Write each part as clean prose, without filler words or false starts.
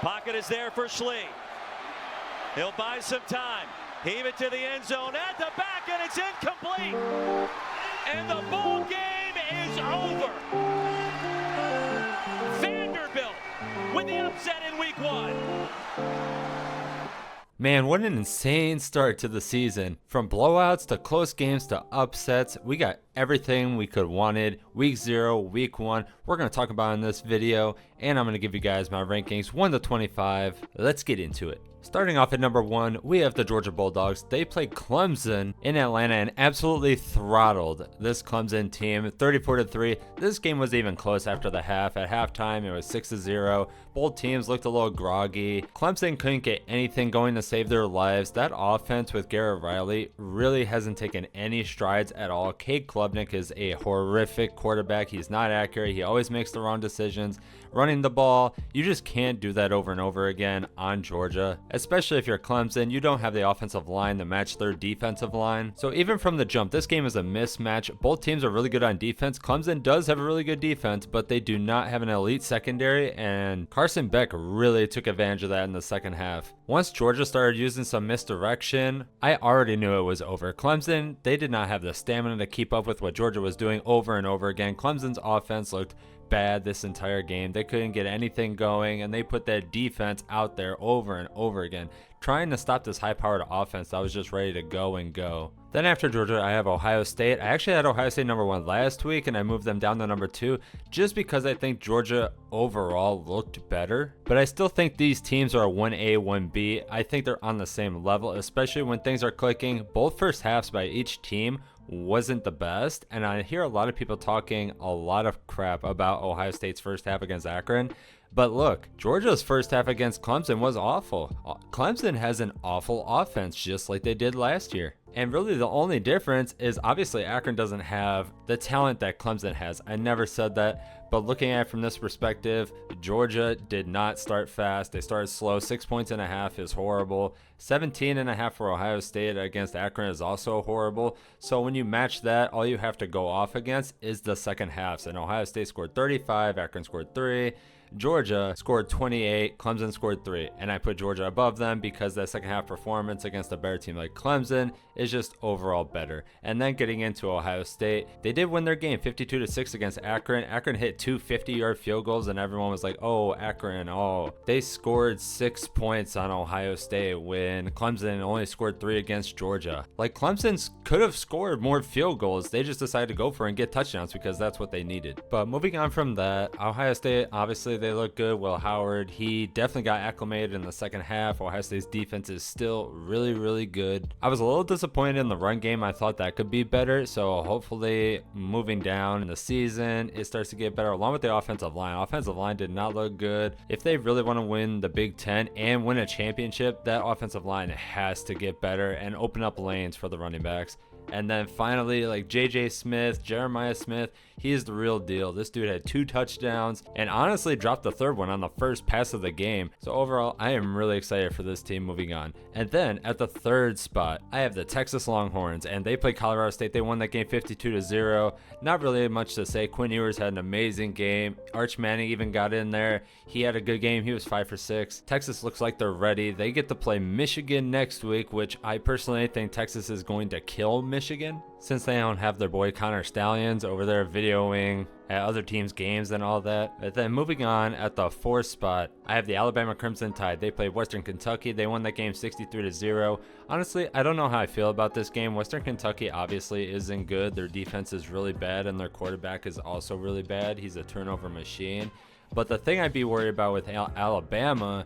Pocket is there for Schlee. He'll buy some time. Heave it to the end zone at the back, and it's incomplete. And the ball game is over. Vanderbilt with the upset in week 1. Man, what an insane start to the season. From blowouts to close games to upsets, we got everything we could wanted. Week 0, week 1, we're going to talk about in this video, and I'm going to give you guys my rankings 1 to 25. Let's get into it. Starting off at number 1, we have the Georgia Bulldogs. They played Clemson in Atlanta and absolutely throttled this Clemson team, 34-3. This game was even close after the half. At halftime, it was 6-0. Both teams looked a little groggy. Clemson couldn't get anything going to save their lives. That offense with Garrett Riley really hasn't taken any strides at all. Cade Klubnik is a horrific quarterback. He's not accurate. He always makes the wrong decisions. Running the ball, you just can't do that over and over again on Georgia. Especially if you're Clemson, you don't have the offensive line to match their defensive line. So even from the jump, this game is a mismatch. Both teams are really good on defense. Clemson does have a really good defense, but they do not have an elite secondary, and Carson Beck really took advantage of that in the second half. Once Georgia started using some misdirection, I already knew it was over. Clemson, they did not have the stamina to keep up with what Georgia was doing over and over again. Clemson's offense looked bad this entire game. They couldn't get anything going, and they put that defense out there over and over again, trying to stop this high-powered offense that was just ready to go and go. Then after Georgia, I have Ohio State. I actually had Ohio State number 1 last week, and I moved them down to number 2 just because I think Georgia overall looked better. But I still think these teams are a 1A, 1B. I think they're on the same level, especially when things are clicking. Both first halves by each team wasn't the best, and I hear a lot of people talking a lot of crap about Ohio State's first half against Akron. But look, Georgia's first half against Clemson was awful. Clemson has an awful offense just like they did last year. And really the only difference is obviously Akron doesn't have the talent that Clemson has. I never said that, but looking at it from this perspective, Georgia did not start fast. They started slow. 6.5 points is horrible. 17.5 for Ohio State against Akron is also horrible. So when you match that, all you have to go off against is the second halves. And Ohio State scored 35, Akron scored 3. Georgia scored 28, Clemson scored 3, and I put Georgia above them because that second half performance against a better team like Clemson is just overall better. And then getting into Ohio State, they did win their game 52-6 against Akron. Akron hit 2 50-yard field goals, and everyone was like, oh, Akron, oh. They scored 6 points on Ohio State when Clemson only scored 3 against Georgia. Like, Clemson could have scored more field goals. They just decided to go for it and get touchdowns because that's what they needed. But moving on from that, Ohio State, obviously, they look good. Will Howard, he definitely got acclimated in the second half. Ohio State's defense is still really, really good. I was a little disappointed in the run game. I thought that could be better. So hopefully moving down in the season, it starts to get better along with the offensive line. Offensive line did not look good. If they really want to win the Big Ten and win a championship, that offensive line has to get better and open up lanes for the running backs. And then finally, like J.J. Smith, Jeremiah Smith, he's the real deal. This dude had 2 touchdowns and honestly dropped the third one on the first pass of the game. So overall, I am really excited for this team moving on. And then at the third spot, I have the Texas Longhorns, and they played Colorado State. They won that game 52-0. Not really much to say. Quinn Ewers had an amazing game. Arch Manning even got in there. He had a good game. He was 5 for 6. Texas looks like they're ready. They get to play Michigan next week, which I personally think Texas is going to kill Michigan, since they don't have their boy Connor Stallions over there videoing at other teams' games and all that. But then moving on, at the 4th spot, I have the Alabama Crimson Tide. They played Western Kentucky. They won that game 63-0. Honestly, I don't know how I feel about this game. Western Kentucky obviously isn't good. Their defense is really bad, and their quarterback is also really bad. He's a turnover machine. But the thing I'd be worried about with Alabama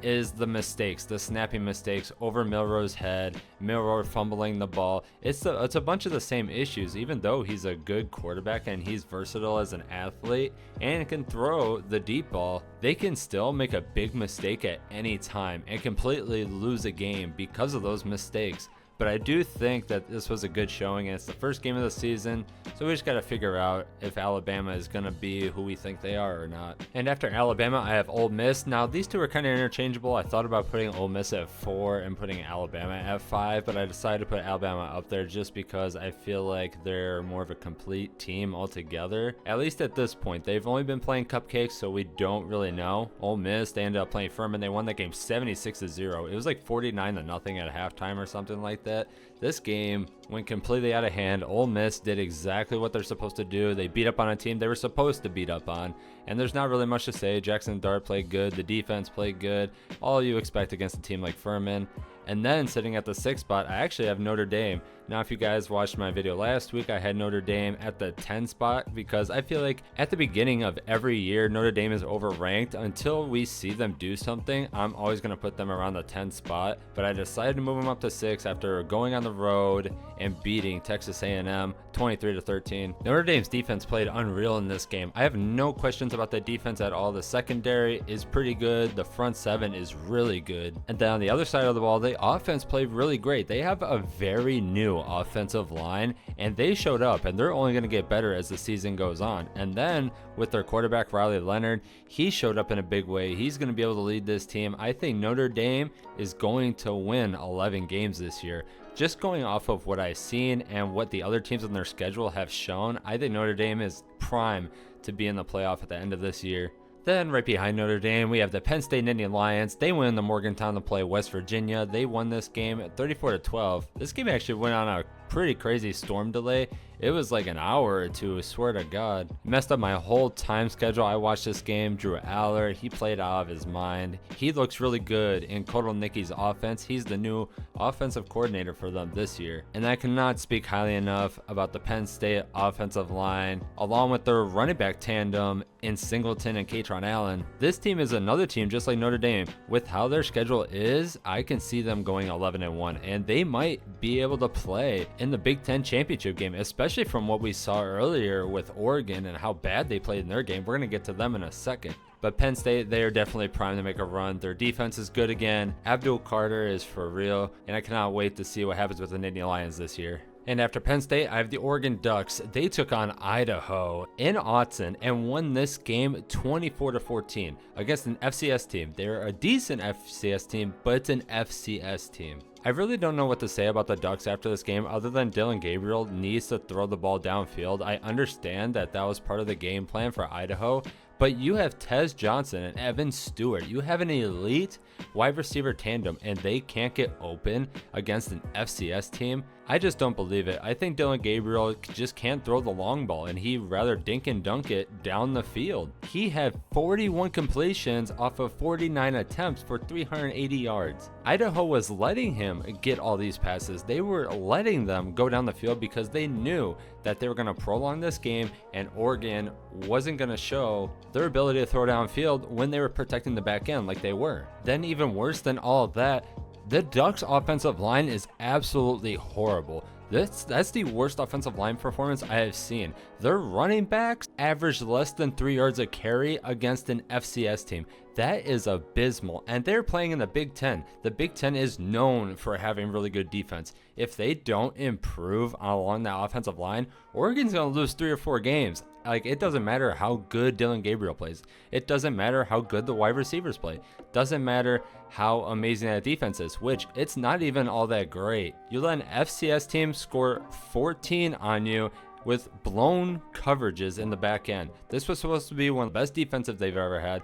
is the mistakes, the snapping mistakes over Milroe's head, Milroe fumbling the ball. It's a bunch of the same issues. Even though he's a good quarterback and he's versatile as an athlete and can throw the deep ball, they can still make a big mistake at any time and completely lose a game because of those mistakes. but I do think that this was a good showing, and it's the first game of the season, so we just got to figure out if Alabama is going to be who we think they are or not. And after Alabama, I have Ole Miss. Now, these two are kind of interchangeable. I thought about putting Ole Miss at 4 and putting Alabama at 5, but I decided to put Alabama up there just because I feel like they're more of a complete team altogether. At least at this point, they've only been playing cupcakes, so we don't really know. Ole Miss, they ended up playing Furman. They won that game 76-0. It was like 49-0 at halftime or something like that. This game went completely out of hand. Ole Miss did exactly what they're supposed to do. They beat up on a team they were supposed to beat up on, and there's not really much to say. Jackson Dart played good. The defense played good. All you expect against a team like Furman. And then sitting at the 6th spot, I actually have Notre Dame. Now, if you guys watched my video last week, I had Notre Dame at the 10 spot because I feel like at the beginning of every year, Notre Dame is overranked. Until we see them do something, I'm always going to put them around the 10th spot. But I decided to move them up to 6 after going on the road and beating Texas A&M 23-13. Notre Dame's defense played unreal in this game. I have no questions about the defense at all. The secondary is pretty good. The front 7 is really good. And then on the other side of the ball, the offense played really great. They have a very new offensive line, and they showed up, and they're only going to get better as the season goes on. And then with their quarterback Riley Leonard, he showed up in a big way. He's going to be able to lead this team. I think Notre Dame is going to win 11 games this year. Just going off of what I've seen and what the other teams on their schedule have shown, I think Notre Dame is prime to be in the playoff at the end of this year. Then right behind Notre Dame, we have the Penn State Nittany Lions. They went into Morgantown to play West Virginia. They won this game at 34-12. This game actually went on a pretty crazy storm delay. It was like an hour or two, I swear to God. Messed up my whole time schedule. I watched this game. Drew Allard, he played out of his mind. He looks really good in Kotelnicki's offense. He's the new offensive coordinator for them this year. And I cannot speak highly enough about the Penn State offensive line, along with their running back tandem in Singleton and Katron Allen. This team is another team just like Notre Dame. With how their schedule is, I can see them going 11-1, and they might be able to play in the Big Ten championship game, especially from what we saw earlier with Oregon and how bad they played in their game. We're going to get to them in a second. But Penn State, they are definitely primed to make a run. Their defense is good again. Abdul Carter is for real, and I cannot wait to see what happens with the Nittany Lions this year. And after Penn State, I have the Oregon Ducks. They took on Idaho in Autzen and won this game 24-14 against an FCS team. They're a decent FCS team, but it's an FCS team. I really don't know what to say about the Ducks after this game other than Dillon Gabriel needs to throw the ball downfield. I understand that that was part of the game plan for Idaho, but you have Tez Johnson and Evan Stewart. You have an elite wide receiver tandem, and they can't get open against an FCS team. I just don't believe it. I think Dillon Gabriel just can't throw the long ball, and he'd rather dink and dunk it down the field. He had 41 completions off of 49 attempts for 380 yards. Idaho was letting him get all these passes. They were letting them go down the field because they knew that they were going to prolong this game, and Oregon wasn't going to show their ability to throw downfield when they were protecting the back end like they were. Then even worse than all of that, the Ducks offensive line is absolutely horrible. That's the worst offensive line performance I have seen. Their running backs averaged less than 3 yards a carry against an FCS team. That is abysmal, and they're playing in the Big Ten. The Big Ten is known for having really good defense. If they don't improve along that offensive line, Oregon's going to lose 3 or 4 games. Like, it doesn't matter how good Dillon Gabriel plays. It doesn't matter how good the wide receivers play. Doesn't matter how amazing that defense is, which it's not even all that great. You let an FCS team score 14 on you with blown coverages in the back end. This was supposed to be one of the best defensive they've ever had,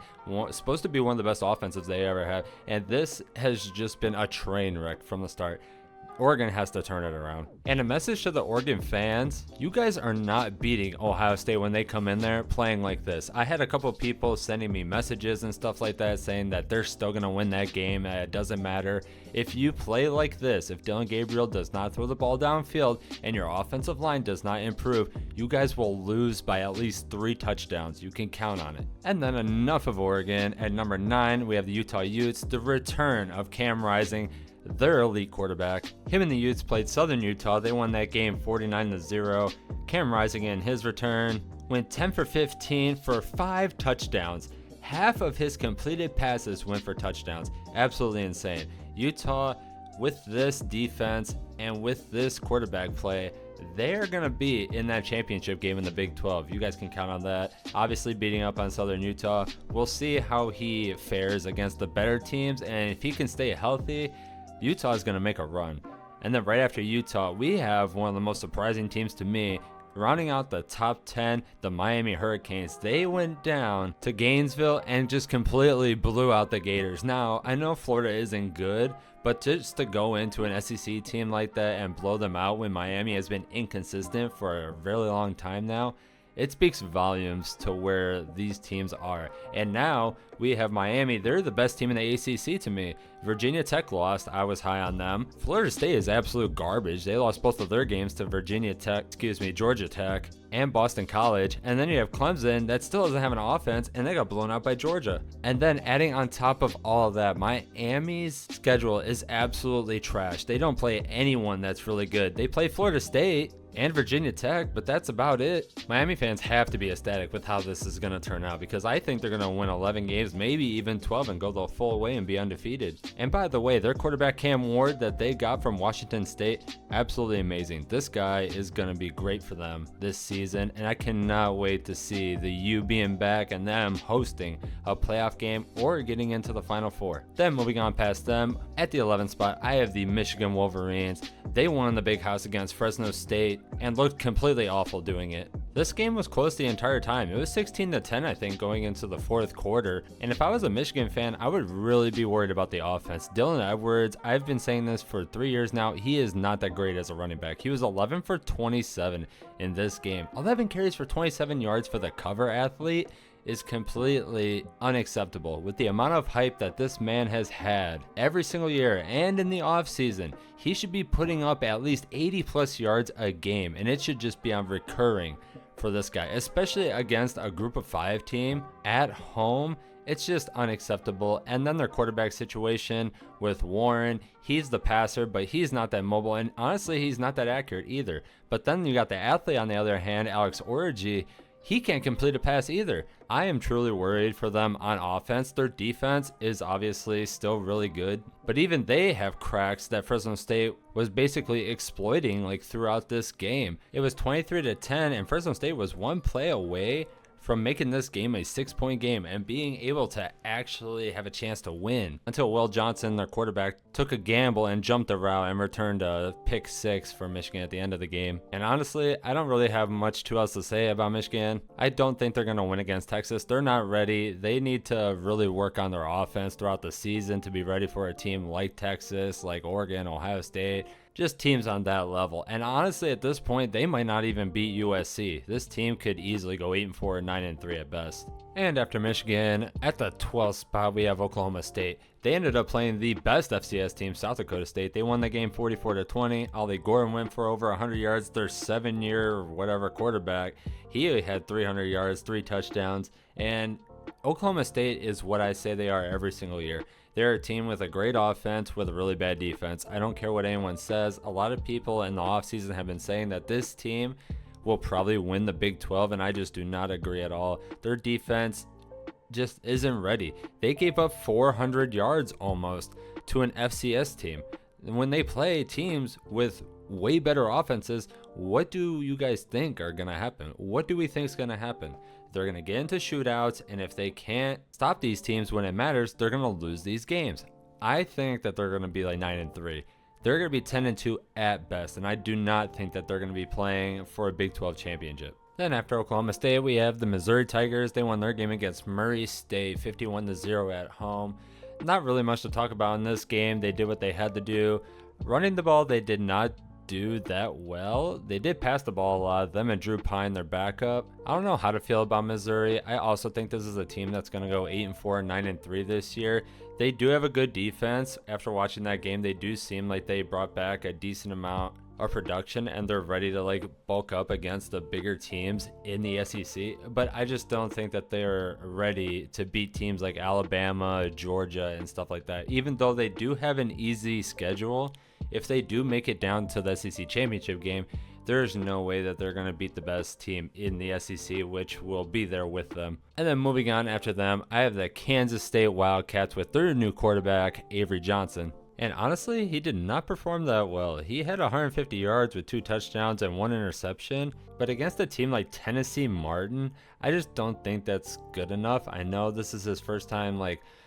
supposed to be one of the best offensives they ever had, and this has just been a train wreck from the start. Oregon has to turn it around. And a message to the Oregon fans, you guys are not beating Ohio State when they come in there playing like this. I had a couple people sending me messages and stuff like that saying that they're still going to win that game. It doesn't matter. If you play like this, if Dillon Gabriel does not throw the ball downfield and your offensive line does not improve, you guys will lose by at least 3 touchdowns. You can count on it. And then enough of Oregon. At number 9, we have the Utah Utes, the return of Cam Rising, their elite quarterback. Him and the Utes played Southern Utah. They won that game 49-0. Cam Rising in his return went 10 for 15 for 5 touchdowns. Half of his completed passes went for touchdowns. Absolutely insane. Utah with this defense and with this quarterback play, they're going to be in that championship game in the Big 12. You guys can count on that. Obviously beating up on Southern Utah. We'll see how he fares against the better teams, and if he can stay healthy, Utah is going to make a run. And then right after Utah, we have one of the most surprising teams to me. Rounding out the top 10, the Miami Hurricanes. They went down to Gainesville and just completely blew out the Gators. Now, I know Florida isn't good, but just to go into an SEC team like that and blow them out when Miami has been inconsistent for a really long time now, it speaks volumes to where these teams are. And now we have Miami. They're the best team in the ACC to me. Virginia Tech lost. I was high on them. Florida State is absolute garbage. They lost both of their games to Georgia Tech and Boston College. And then you have Clemson that still doesn't have an offense, and they got blown out by Georgia. And then adding on top of all of that, Miami's schedule is absolutely trash. They don't play anyone that's really good. They play Florida State and Virginia Tech, but that's about it. Miami fans have to be ecstatic with how this is going to turn out, because I think they're going to win 11 games, maybe even 12, and go the full way and be undefeated. And by the way, their quarterback Cam Ward that they got from Washington State, absolutely amazing. This guy is going to be great for them this season, and I cannot wait to see the U being back and them hosting a playoff game or getting into the Final Four. Then moving on past them, at the 11th spot, I have the Michigan Wolverines. They won in the Big House against Fresno State and looked completely awful doing it. This game was close the entire time. It was 16-10, I think, going into the fourth quarter. And if I was a Michigan fan, I would really be worried about the offense. Dylan Edwards, I've been saying this for 3 years now, he is not that great as a running back. He was 11 for 27 in this game. 11 carries for 27 yards for the cover athlete is completely unacceptable. With the amount of hype that this man has had every single year and in the offseason, he should be putting up at least 80 plus yards a game, and it should just be on recurring for this guy, especially against a group of 5 team at home. It's just unacceptable. And then their quarterback situation with Warren, he's the passer, but he's not that mobile, and honestly he's not that accurate either. But then you got the athlete on the other hand, Alex Orji. He can't complete a pass either. I am truly worried for them on offense. Their defense is obviously still really good, but even they have cracks that Fresno State was basically exploiting like throughout this game. It was 23-10, and Fresno State was one play away from making this game a 6-point game and being able to actually have a chance to win, until Will Johnson, their quarterback, took a gamble and jumped the route and returned a pick 6 for Michigan at the end of the game. And honestly, I don't really have much too else to say about Michigan. I don't think they're going to win against Texas. They're not ready. They need to really work on their offense throughout the season to be ready for a team like Texas, like Oregon, Ohio State. Just teams on that level. And honestly, at this point, they might not even beat USC. This team could easily go 8-4 and 9-3 at best. And after Michigan, at the 12th spot, we have Oklahoma State. They ended up playing the best FCS team, South Dakota State. They won the game 44-20. Ollie Gordon went for over 100 yards. Their 7-year whatever quarterback, he had 300 yards, 3 touchdowns. And Oklahoma State is what I say they are every single year. They're a team with a great offense with a really bad defense. I don't care what anyone says. A lot of people in the offseason have been saying that this team will probably win the Big 12, and I just do not agree at all. Their defense just isn't ready. They gave up 400 yards almost to an FCS team. When they play teams with way better offenses, what do you guys think are going to happen? What do we think is going to happen? They're going to get into shootouts, and if they can't stop these teams when it matters, they're going to lose these games. I think that they're going to be like 9-3. They're going to be 10-2 at best, and I do not think that they're going to be playing for a Big 12 championship. Then after Oklahoma State, we have the Missouri Tigers. They won their game against Murray State 51-0 at home. Not really much to talk about in this game. They did what they had to do. Running the ball, they did not do that well. They did pass the ball a lot. Them and Drew Pine, their backup. I don't know how to feel about Missouri. I also think this is a team that's going to go 8-4 and 9-3 this year. They do have a good defense. After watching that game, they do seem like they brought back a decent amount of production, and they're ready to like bulk up against the bigger teams in the SEC. But I just don't think that they're ready to beat teams like Alabama, Georgia, and stuff like that. Even though they do have an easy schedule, if they do make it down to the SEC championship game, there's no way that they're going to beat the best team in the SEC, which will be there with them. And then moving on after them, I have the Kansas State Wildcats with their new quarterback, Avery Johnson. And honestly, he did not perform that well. He had 150 yards with 2 touchdowns and 1 interception. But against a team like Tennessee Martin, I just don't think that's good enough. I know this is his first time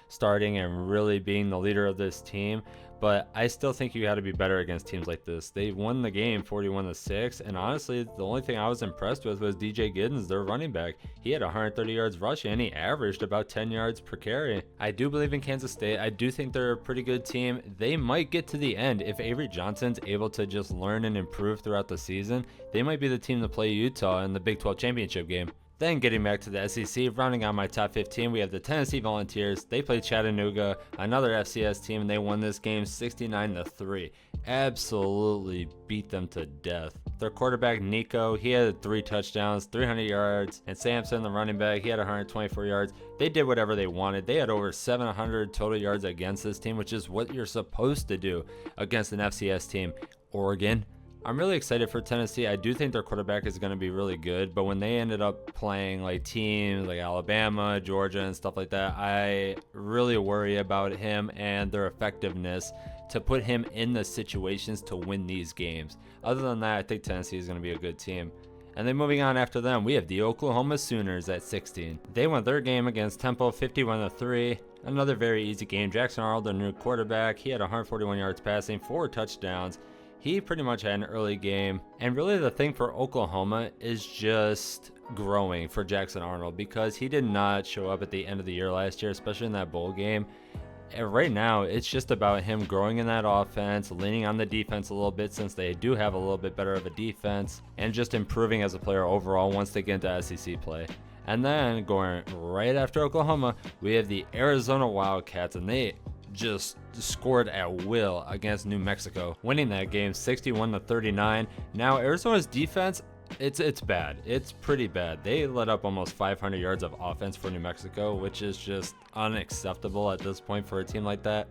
starting and really being the leader of this team, but I still think you got to be better against teams like this. They won the game 41-6, and honestly, the only thing I was impressed with was DJ Giddens, their running back. He had 130 yards rushing, and he averaged about 10 yards per carry. I do believe in Kansas State. I do think they're a pretty good team. They might get to the end if Avery Johnson's able to just learn and improve throughout the season. They might be the team to play Utah in the Big 12 championship game. Then getting back to the SEC, rounding out my top 15, we have the Tennessee Volunteers. They played Chattanooga, another FCS team, and they won this game 69-3. Absolutely beat them to death. Their quarterback, Nico, he had 3 touchdowns, 300 yards, and Sampson, the running back, he had 124 yards. They did whatever they wanted. They had over 700 total yards against this team, which is what you're supposed to do against an FCS team. Oregon, I'm really excited for Tennessee. I do think their quarterback is going to be really good, but when they ended up playing teams like Alabama, Georgia, and stuff like that, I really worry about him and their effectiveness to put him in the situations to win these games. Other than that, I think Tennessee is going to be a good team. And then moving on after them, we have the Oklahoma Sooners at 16. They won their game against Temple 51-3. Another very easy game. Jackson Arnold, their new quarterback, he had 141 yards passing, 4 touchdowns. He pretty much had an early game. And really the thing for Oklahoma is just growing for Jackson Arnold, because he did not show up at the end of the year last year, especially in that bowl game. And right now, it's just about him growing in that offense, leaning on the defense a little bit since they do have a little bit better of a defense, and just improving as a player overall once they get into SEC play. And then going right after Oklahoma, we have the Arizona Wildcats, and they just scored at will against New Mexico, winning that game 61-39. Now Arizona's defense, it's bad. It's pretty bad. They let up almost 500 yards of offense for New Mexico, which is just unacceptable at this point for a team like that.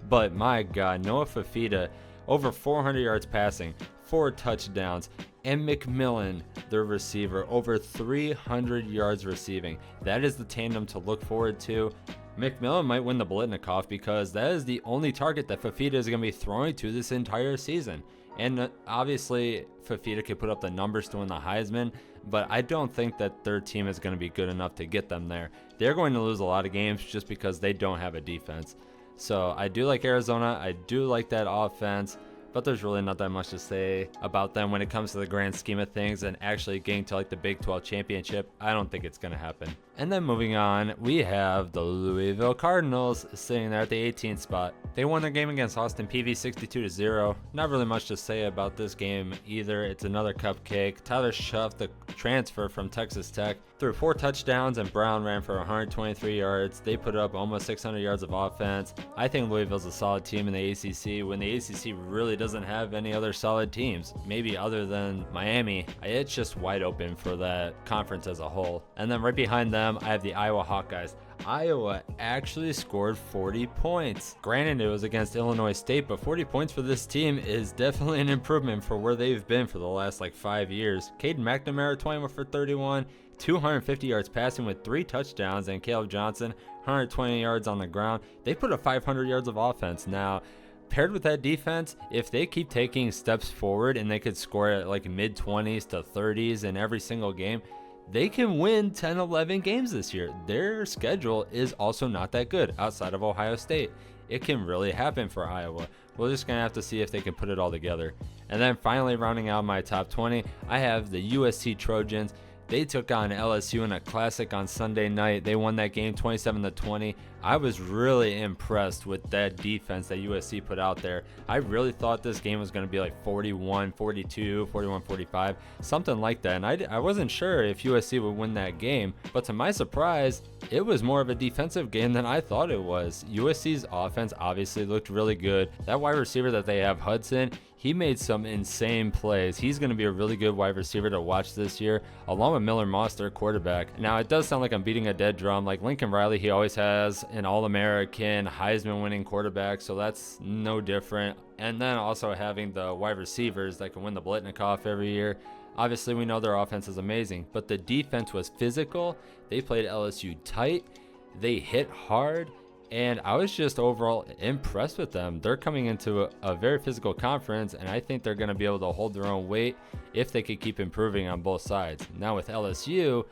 But my God, Noah Fafita, over 400 yards passing, 4 touchdowns, and McMillan, their receiver, over 300 yards receiving. That is the tandem to look forward to. McMillan might win the Biletnikoff because that is the only target that Fafita is going to be throwing to this entire season. And obviously, Fafita could put up the numbers to win the Heisman, but I don't think that their team is going to be good enough to get them there. They're going to lose a lot of games just because they don't have a defense. So I do like Arizona. I do like that offense, but there's really not that much to say about them when it comes to the grand scheme of things and actually getting to the Big 12 championship. I don't think it's going to happen. And then moving on, we have the Louisville Cardinals sitting there at the 18th spot. They won their game against Austin Peay 62-0. Not really much to say about this game either. It's another cupcake. Tyler Shuff, the transfer from Texas Tech, threw 4 touchdowns, and Brown ran for 123 yards. They put up almost 600 yards of offense. I think Louisville's a solid team in the ACC when the ACC really doesn't have any other solid teams, maybe other than Miami. It's just wide open for that conference as a whole. And then right behind them, I have the Iowa Hawkeyes. Iowa actually scored 40 points. Granted, it was against Illinois State, but 40 points for this team is definitely an improvement for where they've been for the last 5 years. Caden McNamara, 21 for 31, 250 yards passing with 3 touchdowns, and Caleb Johnson, 120 yards on the ground. They put up 500 yards of offense. Now, paired with that defense, if they keep taking steps forward and they could score at mid-20s to 30s in every single game, they can win 10-11 games this year. Their schedule is also not that good outside of Ohio State. It can really happen for Iowa. We're just going to have to see if they can put it all together. And then finally rounding out my top 20, I have the USC Trojans. They took on LSU in a classic on Sunday night. They won that game 27-20. I was really impressed with that defense that USC put out there. I really thought this game was going to be 41-42, 41-45, something like that. And I wasn't sure if USC would win that game. But to my surprise, it was more of a defensive game than I thought it was. USC's offense obviously looked really good. That wide receiver that they have, Hudson, he made some insane plays. He's going to be a really good wide receiver to watch this year, along with Miller Moss, their quarterback. Now, it does sound like I'm beating a dead drum. Lincoln Riley, he always has an All-American, Heisman-winning quarterback, so that's no different. And then also having the wide receivers that can win the Biletnikoff every year. Obviously, we know their offense is amazing, but the defense was physical. They played LSU tight. They hit hard. And I was just overall impressed with them. They're coming into a very physical conference, and I think they're going to be able to hold their own weight if they could keep improving on both sides. Now with LSU,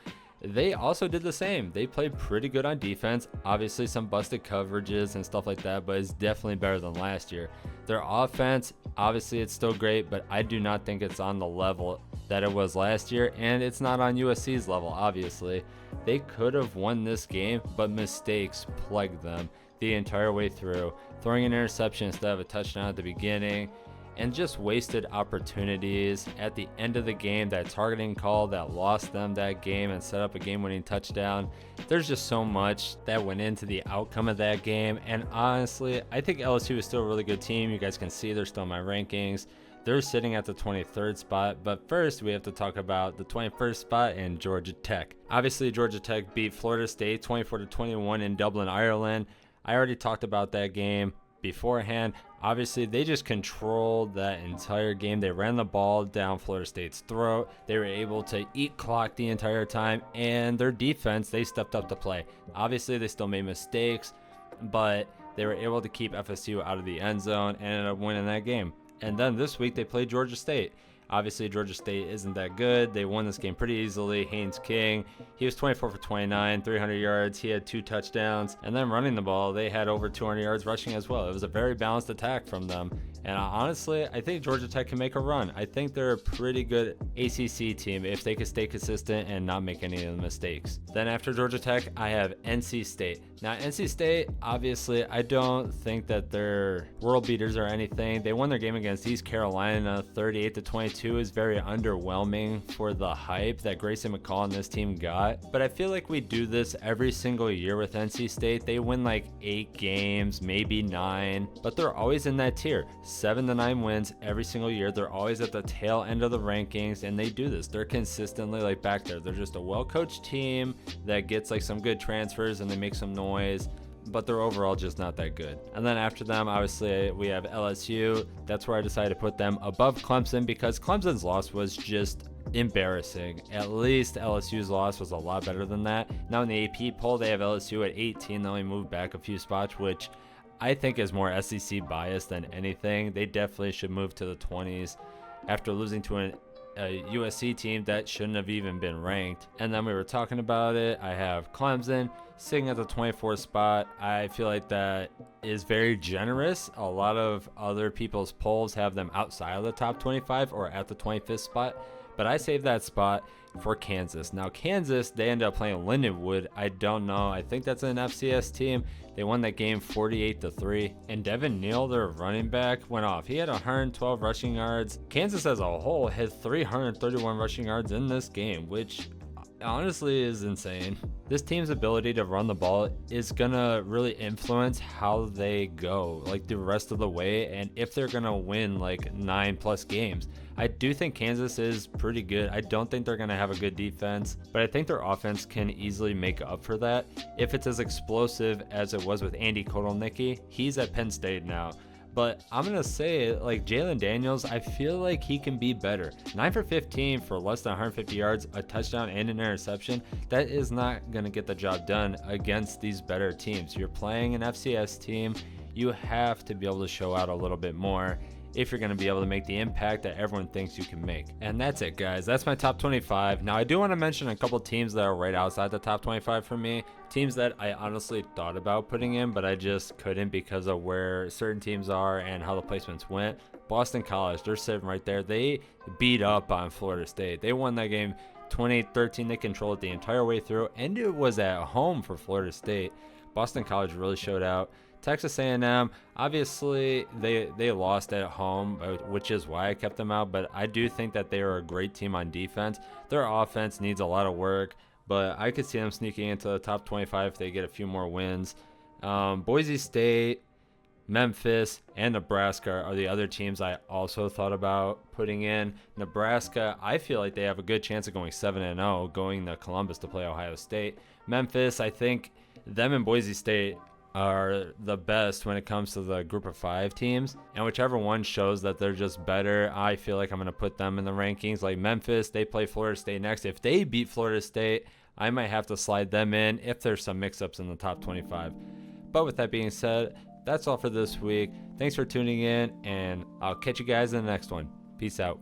they also did the same. They played pretty good on defense. Obviously some busted coverages and stuff like that, but it's definitely better than last year. Their offense, obviously it's still great, but I do not think it's on the level that it was last year, and it's not on USC's level, obviously. They could have won this game, but mistakes plagued them the entire way through. Throwing an interception instead of a touchdown at the beginning, and just wasted opportunities at the end of the game. That targeting call that lost them that game and set up a game-winning touchdown. There's just so much that went into the outcome of that game, and honestly, I think LSU is still a really good team. You guys can see they're still in my rankings. They're sitting at the 23rd spot, but first we have to talk about the 21st spot in Georgia Tech. Obviously, Georgia Tech beat Florida State 24-21 in Dublin, Ireland. I already talked about that game beforehand. Obviously, they just controlled that entire game. They ran the ball down Florida State's throat. They were able to eat clock the entire time, and their defense, they stepped up to play. Obviously, they still made mistakes, but they were able to keep FSU out of the end zone and ended up winning that game. And then this week, they played Georgia State. Obviously, Georgia State isn't that good. They won this game pretty easily. Haynes King, he was 24 for 29, 300 yards. He had 2 touchdowns. And then running the ball, they had over 200 yards rushing as well. It was a very balanced attack from them. And honestly, I think Georgia Tech can make a run. I think they're a pretty good ACC team if they can stay consistent and not make any of the mistakes. Then after Georgia Tech, I have NC State. Now, NC State, obviously, I don't think that they're world beaters or anything. They won their game against East Carolina 38-22. Is very underwhelming for the hype that Grayson McCall and this team got. But I feel like we do this every single year with NC State. They win like 8 games, maybe 9, but they're always in that tier. 7 to 9 wins every single year. They're always at the tail end of the rankings, and they do this. They're consistently like back there. They're just a well-coached team that gets like some good transfers and they make some noise, but they're overall just not that good. And then after them, obviously, we have LSU. That's where I decided to put them above Clemson because Clemson's loss was just embarrassing. At least LSU's loss was a lot better than that. Now in the AP poll, they have LSU at 18. They only moved back a few spots, which I think is more SEC bias than anything. They definitely should move to the 20s after losing to a USC team that shouldn't have even been ranked. And then we were talking about it. I have Clemson sitting at the 24th spot. I feel like that is very generous. A lot of other people's polls have them outside of the top 25 or at the 25th spot, but I saved that spot for Kansas. Now Kansas, they ended up playing Lindenwood. I don't know. I think that's an FCS team. They won that game 48-3. And Devin Neal, their running back, went off. He had 112 rushing yards. Kansas as a whole had 331 rushing yards in this game, which honestly is insane. This team's ability to run the ball is gonna really influence how they go like the rest of the way and if they're gonna win like 9+ games. I do think Kansas is pretty good. I don't think they're gonna have a good defense, but I think their offense can easily make up for that if it's as explosive as it was with Andy Kotelnicki. He's at Penn State now. But I'm going to say, like, Jalen Daniels, I feel like he can be better. 9 for 15 for less than 150 yards, a touchdown, and an interception. That is not going to get the job done against these better teams. You're playing an FCS team. You have to be able to show out a little bit more if you're going to be able to make the impact that everyone thinks you can make. And that's it, guys. That's my top 25. Now, I do want to mention a couple teams that are right outside the top 25 for me. Teams that I honestly thought about putting in, but I just couldn't because of where certain teams are and how the placements went. Boston College, they're sitting right there. They beat up on Florida State. They won that game 28-13. They controlled it the entire way through, and it was at home for Florida State. Boston College really showed out. Texas A&M, obviously they lost at home, which is why I kept them out, but I do think that they are a great team on defense. Their offense needs a lot of work, but I could see them sneaking into the top 25 if they get a few more wins. Boise State, Memphis, and Nebraska are the other teams I also thought about putting in. Nebraska, I feel like they have a good chance of going 7-0, going to Columbus to play Ohio State. Memphis, I think them and Boise State are the best when it comes to the group of 5 teams, and whichever one shows that they're just better, I feel like I'm going to put them in the rankings. Like Memphis, they play Florida State next. If they beat Florida State, I might have to slide them in if there's some mix-ups in the top 25. But with that being said, that's all for this week. Thanks for tuning in, and I'll catch you guys in the next one. Peace out.